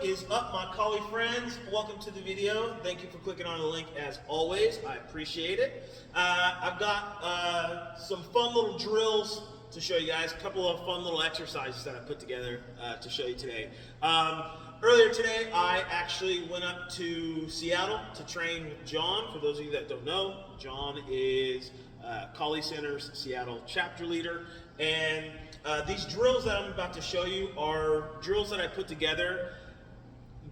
What is up, my collie friends? Welcome to the video. Thank you for clicking on the link as always. I appreciate it. I've got some fun little drills to show you guys, a couple of fun little exercises that I put together to show you today. Earlier today, I actually went up to Seattle to train with John. For those of you that don't know, John is Collie Center's Seattle chapter leader. And these drills that I'm about to show you are drills that I put together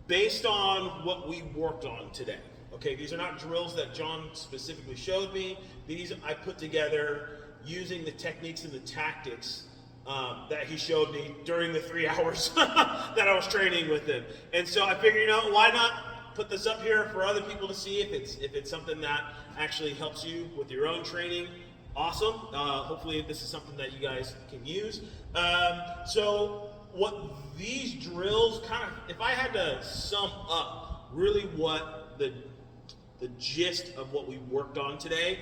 based on what we worked on today. Okay, these are not drills that John specifically showed me. These I put together using the techniques and the tactics that he showed me during the 3 hours that I was training with him. And so I figured, you know, why not put this up here for other people to see if it's something that actually helps you with your own training. Awesome. Hopefully this is something that you guys can use. So what these drills kind of, if I had to sum up really what the gist of what we worked on today,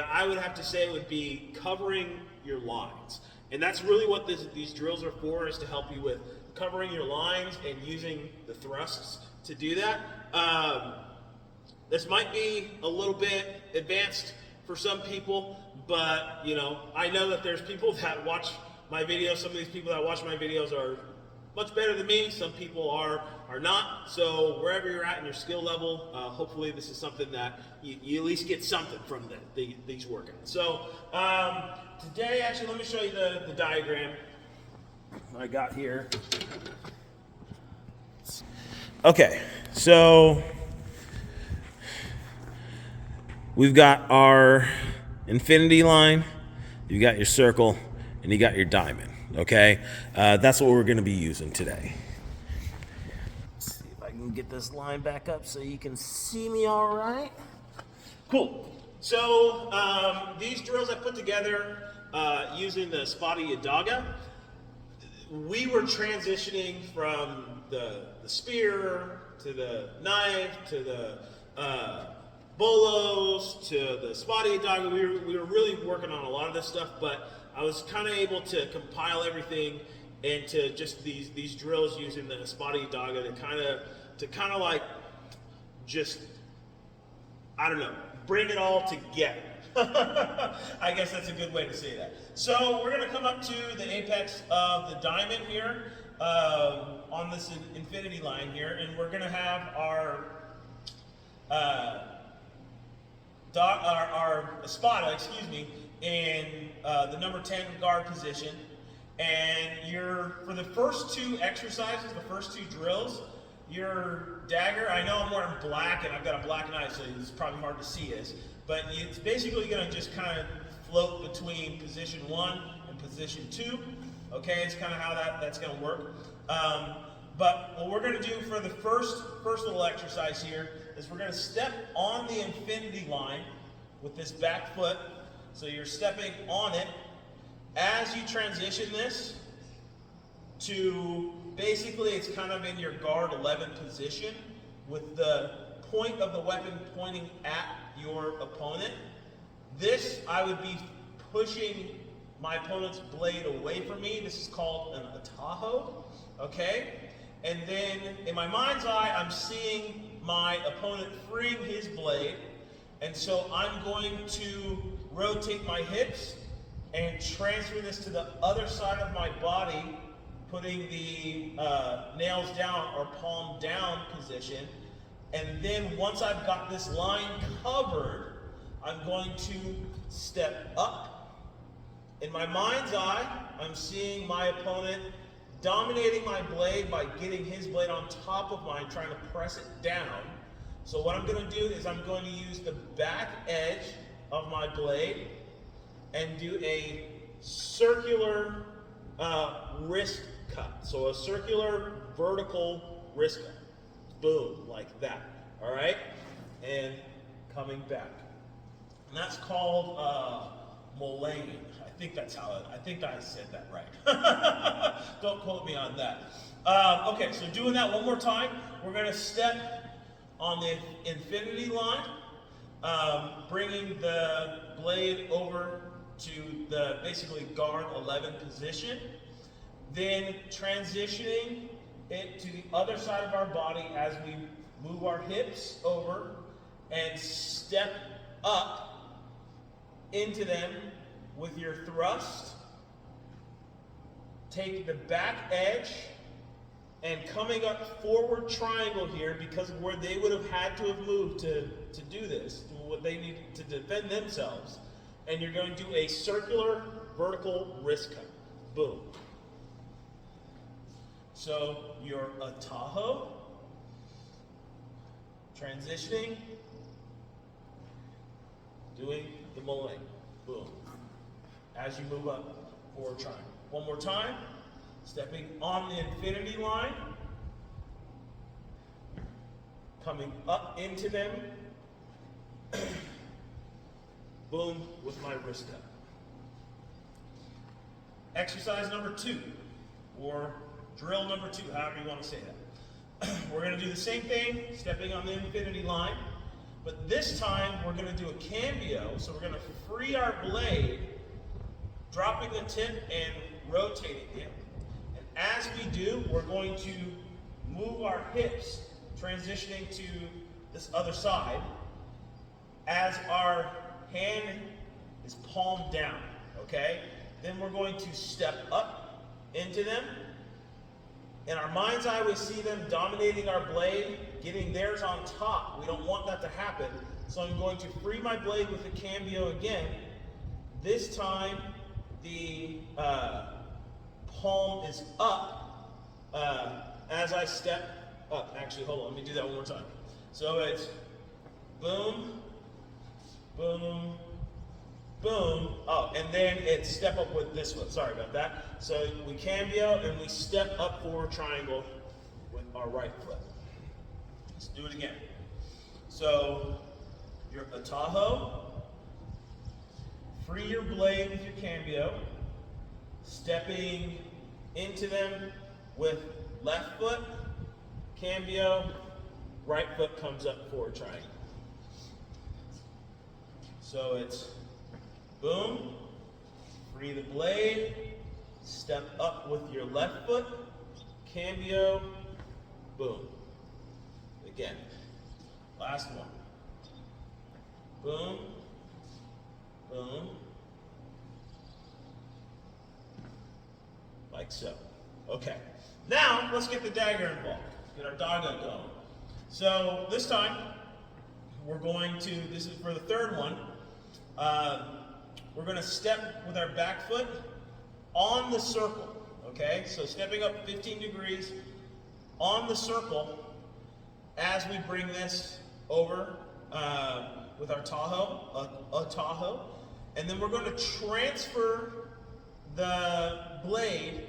I would have to say it would be covering your lines. And that's really what these drills are for, is to help you with covering your lines and using the thrusts to do that. This might be a little bit advanced for some people, but you know, I know that there's people that watch my videos. Some of these people that watch my videos are much better than me. Some people are not. So wherever you're at in your skill level, hopefully this is something that you at least get something from these workouts. So today, actually, let me show you the diagram I got here. Okay, so we've got our infinity line, you got your circle, and you got your diamond. Okay, that's what we're going to be using today. Let's see if I can get this line back up so you can see me all right. Cool. So these drills I put together using the Spotty Adaga. We were transitioning from the spear to the knife to the bolos to the Spotty Adaga. We were really working on a lot of this stuff, but I was kind of able to compile everything into just these drills using the Spotty Adaga to kind of like just, I don't know, bring it all together. I guess that's a good way to say that. So we're going to come up to the apex of the diamond here on this infinity line here, and we're going to have our Espada, in the number 10 guard position. And for the first two exercises, the first two drills, your dagger, I know I'm wearing black and I've got a black knife, so it's probably hard to see this, but it's basically going to just kind of float between position 1 and position 2. Okay, it's kind of how that's going to work. But what we're going to do for the first little exercise here is we're going to step on the infinity line with this back foot. So you're stepping on it as you transition this to, basically it's kind of in your guard 11 position with the point of the weapon pointing at your opponent. This, I would be pushing my opponent's blade away from me. This is called an atajo, okay? And then in my mind's eye, I'm seeing my opponent freeing his blade. And so I'm going to rotate my hips and transfer this to the other side of my body, putting the nails down or palm down position. And then once I've got this line covered, I'm going to step up. In my mind's eye, I'm seeing my opponent dominating my blade by getting his blade on top of mine, trying to press it down. So what I'm going to do is I'm going to use the back edge of my blade and do a circular wrist cut. So a circular vertical wrist cut. Boom, like that. All right? And coming back. And that's called mullaying. I think I said that right. Don't quote me on that. Okay, so doing that one more time, we're going to step on the infinity line, bringing the blade over to the basically guard 11 position, then transitioning it to the other side of our body as we move our hips over and step up into them with your thrust. Take the back edge and coming up forward triangle here, because of where they would have had to have moved to do this, what they need to defend themselves. And you're going to do a circular vertical wrist cut. Boom. So you're a Tahoe, transitioning, doing the mullet. Boom. As you move up, forward triangle. One more time. Stepping on the infinity line. Coming up into them. Boom, with my wrist cut. Exercise number 2, or drill number 2, however you want to say that. We're going to do the same thing, stepping on the infinity line, but this time we're going to do a cambio, so we're going to free our blade, dropping the tip and rotating it. And as we do, we're going to move our hips, transitioning to this other side, as our hand is palmed down, okay? Then we're going to step up into them. In our mind's eye, we see them dominating our blade, getting theirs on top. We don't want that to happen. So I'm going to free my blade with a cambio again. This time, the palm is up as I step up. Actually, hold on, let me do that one more time. So it's boom, boom, boom. Oh, and then it's step up with this foot. Sorry about that. So we cambio and we step up forward triangle with our right foot. Let's do it again. So you're a Tahoe. Free your blade with your cambio. Stepping into them with left foot. Cambio. Right foot comes up forward triangle. So it's boom, free the blade, step up with your left foot, cambio, boom. Again, last one. Boom, boom, like so. Okay, now let's get the dagger involved. Get our doggo going. So this time, we're going to, this is for the third one, we're going to step with our back foot on the circle, okay? So stepping up 15 degrees on the circle as we bring this over with our Tahoe, a Tahoe. And then we're going to transfer the blade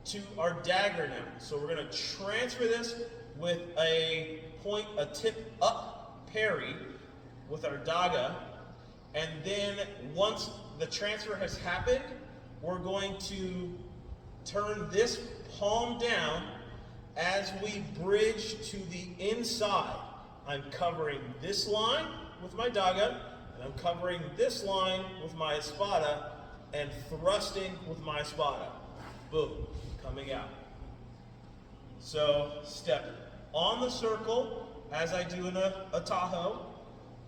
to our dagger now. So we're going to transfer this with a point, a tip up parry with our daga. And then once the transfer has happened, we're going to turn this palm down as we bridge to the inside. I'm covering this line with my daga, and I'm covering this line with my espada, and thrusting with my espada. Boom, coming out. So step on the circle, as I do in a Tahoe,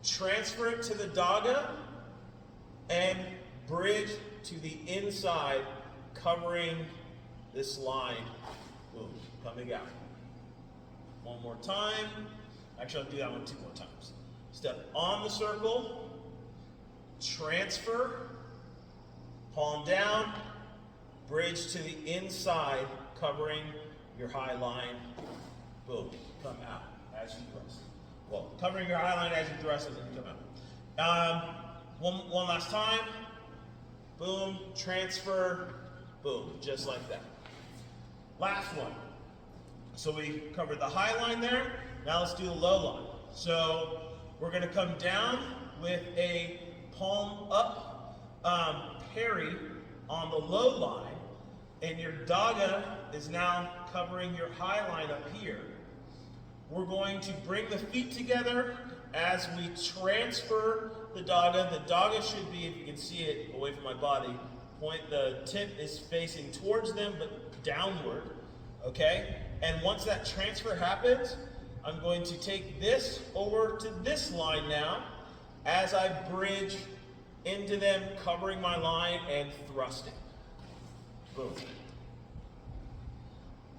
transfer it to the daga, and bridge to the inside, covering this line. Boom, coming out. One more time. Actually, I'll do that one 2 more times. Step on the circle, transfer, palm down, bridge to the inside, covering your high line. Boom, come out as you thrust. Well, covering your high line as you thrust and then you come out. One last time. Boom, transfer, boom, just like that. Last one. So we covered the high line there. Now let's do the low line. So we're going to come down with a palm up parry on the low line, and your daga is now covering your high line up here. We're going to bring the feet together as we transfer the daga. The daga should be, if you can see it away from my body, the tip is facing towards them but downward, okay? And once that transfer happens, I'm going to take this over to this line now as I bridge into them, covering my line and thrusting. Boom.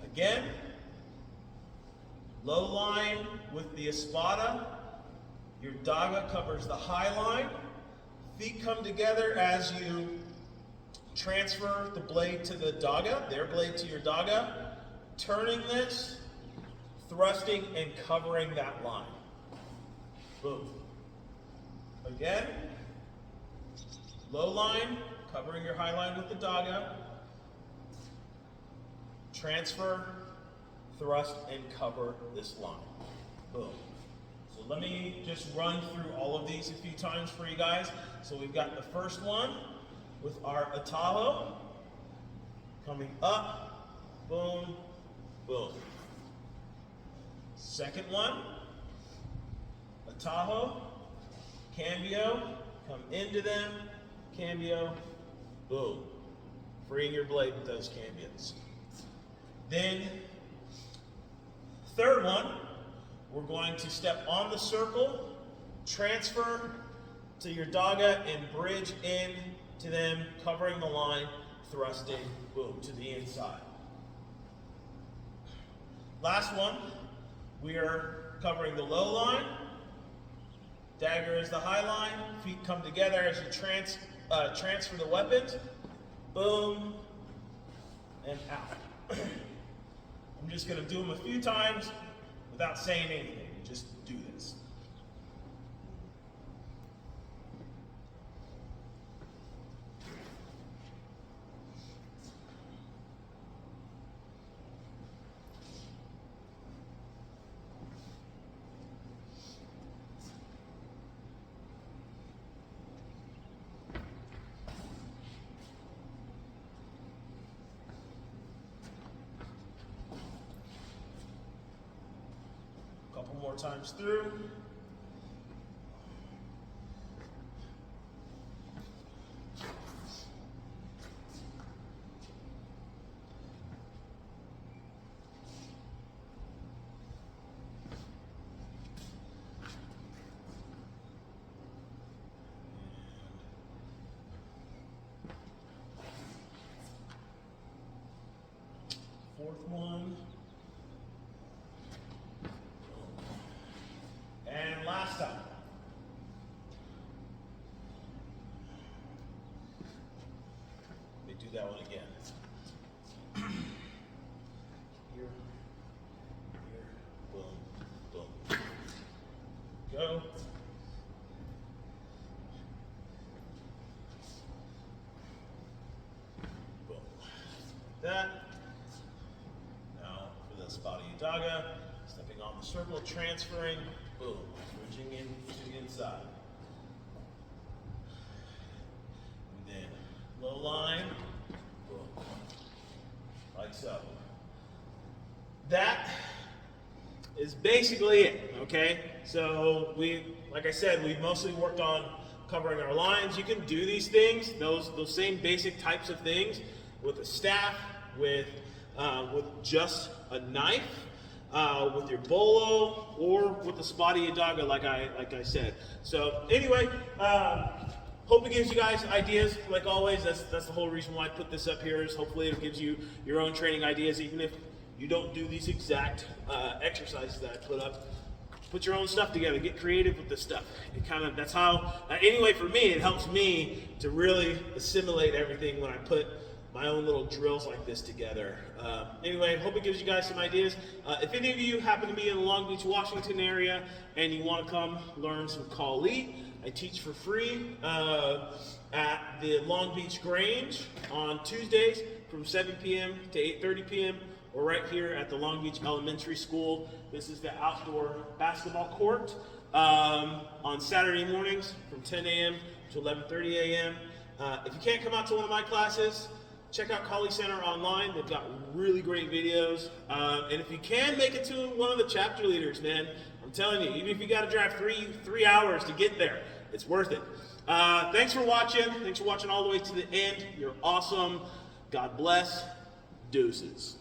Again, low line with the espada. Your daga covers the high line. Feet come together as you transfer the blade to the daga, their blade to your daga, turning this, thrusting and covering that line. Boom. Again, low line, covering your high line with the daga, transfer, thrust, and cover this line. Boom. So let me just run through all of these a few times for you guys. So we've got the first one with our atajo, coming up, boom, boom. Second one, atajo, cambio, come into them, cambio, boom. Freeing your blade with those cambios. Then, third one, we're going to step on the circle, transfer to your daga and bridge in to them, covering the line, thrusting, boom, to the inside. Last one, we are covering the low line, dagger is the high line, feet come together as you transfer the weapons, boom, and out. I'm just going to do them a few times without saying anything. Just do this. Couple more times through. Fourth one. And last time. Let me do that one again. Here, here, boom, boom. Go. Boom. Like that. Now for the spotty daga, stepping on the circle, transferring. Boom, bridging in to the inside. And then low line, boom, like so. That is basically it, okay? So like I said, we've mostly worked on covering our lines. You can do these things, those same basic types of things with a staff, with just a knife. With your bolo or with the spotty daga, like I said. So anyway, hope it gives you guys ideas. Like always, that's the whole reason why I put this up here, is hopefully it gives you your own training ideas, even if you don't do these exact exercises that I put up. Put your own stuff together. Get creative with this stuff. That's how. Anyway, for me, it helps me to really assimilate everything when I put my own little drills like this together. Anyway, hope it gives you guys some ideas. If any of you happen to be in the Long Beach, Washington area and you want to come learn some Kali, I teach for free at the Long Beach Grange on Tuesdays from 7 p.m. to 8:30 p.m. or right here at the Long Beach Elementary School. This is the outdoor basketball court on Saturday mornings from 10 a.m. to 11:30 a.m. If you can't come out to one of my classes, check out Kali Center online. They've got really great videos. And if you can make it to one of the chapter leaders, man, I'm telling you, even if you got to drive three hours to get there, it's worth it. Thanks for watching. Thanks for watching all the way to the end. You're awesome. God bless. Deuces.